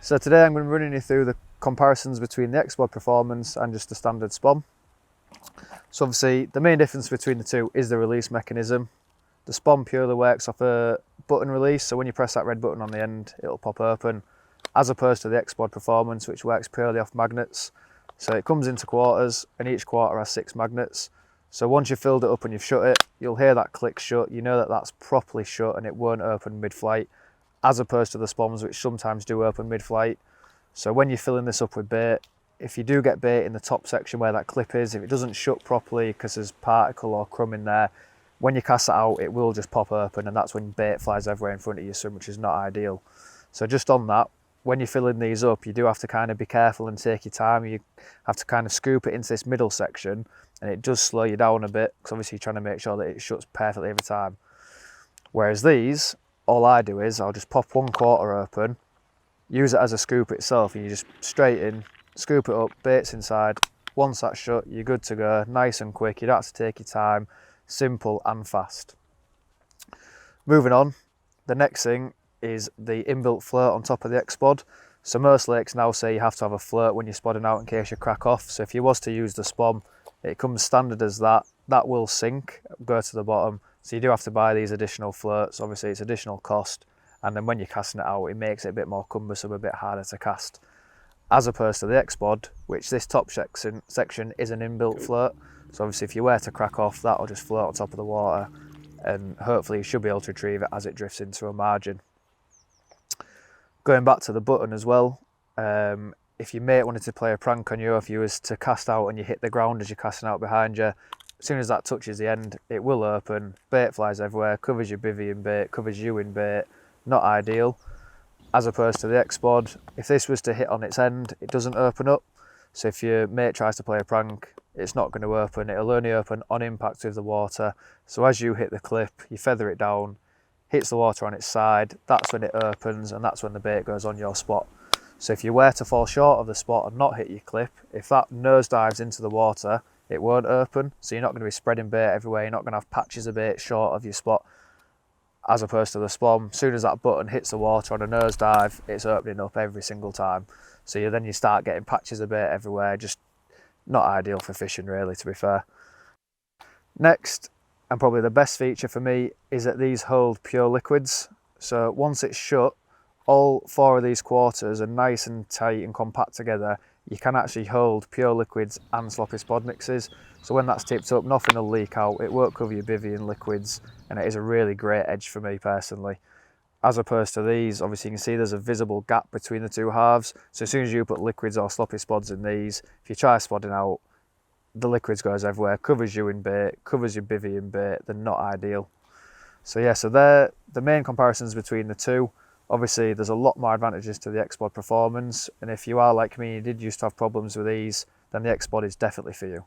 So today I'm going to be running you through the comparisons between the X-Spod Performance and just the standard SPOMB. So obviously the main difference between the two is the release mechanism. The SPOMB purely works off a button release, so when you press that red button on the end it'll pop open, as opposed to the X-Spod Performance, which works purely off magnets. So it comes into quarters and each quarter has 6 magnets. So once you've filled it up and you've shut it, you'll hear that click shut. You know that that's properly shut and it won't open mid-flight, as opposed to the SPOMBs, which sometimes do open mid-flight. So when you're filling this up with bait, if you do get bait in the top section where that clip is, if it doesn't shut properly because there's particle or crumb in there, when you cast it out, it will just pop open, and that's when bait flies everywhere in front of you, which is not ideal. So just on that, when you're filling these up, you do have to kind of be careful and take your time. You have to kind of scoop it into this middle section, and it does slow you down a bit, because obviously you're trying to make sure that it shuts perfectly every time. Whereas these, all I do is I'll just pop 1/4 open, use it as a scoop itself, and you just straight in, scoop it up, bait's inside. Once that's shut, you're good to go, nice and quick. You don't have to take your time, simple and fast. Moving on, the next thing is the inbuilt float on top of the X-Spod. So most lakes now say you have to have a float when you're spodding out in case you crack off. So if you was to use the SPOMB, it comes standard as that. That will sink, go to the bottom. So you do have to buy these additional floats. Obviously it's additional cost, and then when you're casting it out, it makes it a bit more cumbersome, a bit harder to cast. As opposed to the X-Spod, which this top section is an inbuilt float. So obviously if you were to crack off, that'll just float on top of the water, and hopefully you should be able to retrieve it as it drifts into a margin. Going back to the button as well, if your mate wanted to play a prank on you, if you was to cast out and you hit the ground as you're casting out behind you, as soon as that touches the end, it will open, bait flies everywhere, covers your bivvy in bait, covers you in bait, not ideal. As opposed to the X-Spod, if this was to hit on its end, it doesn't open up. So if your mate tries to play a prank, it's not going to open, it'll only open on impact with the water. So as you hit the clip, you feather it down, hits the water on its side, that's when it opens, and that's when the bait goes on your spot. So if you were to fall short of the spot and not hit your clip, if that nose dives into the water, it won't open. So you're not going to be spreading bait everywhere, you're not going to have patches of bait short of your spot. As opposed to the SPOMB, as soon as that button hits the water on a nose dive, it's opening up every single time. So then you start getting patches of bait everywhere, just not ideal for fishing really, to be fair. Next, and probably the best feature for me, is that these hold pure liquids. So once it's shut, all 4 of these quarters are nice and tight and compact together. You can actually hold pure liquids and sloppy spod mixes. So when that's tipped up, nothing will leak out, it won't cover your bivvy in liquids, and it is a really great edge for me personally. As opposed to these, obviously you can see there's a visible gap between the 2 halves. So as soon as you put liquids or sloppy spods in these, if you try spodding out, the liquids goes everywhere, covers you in bait, covers your bivvy in bait. They're not ideal. So yeah, so they're the main comparisons between the two. Obviously there's a lot more advantages to the X-Spod Performance, and if you are like me, you did used to have problems with these, then the X-Spod is definitely for you.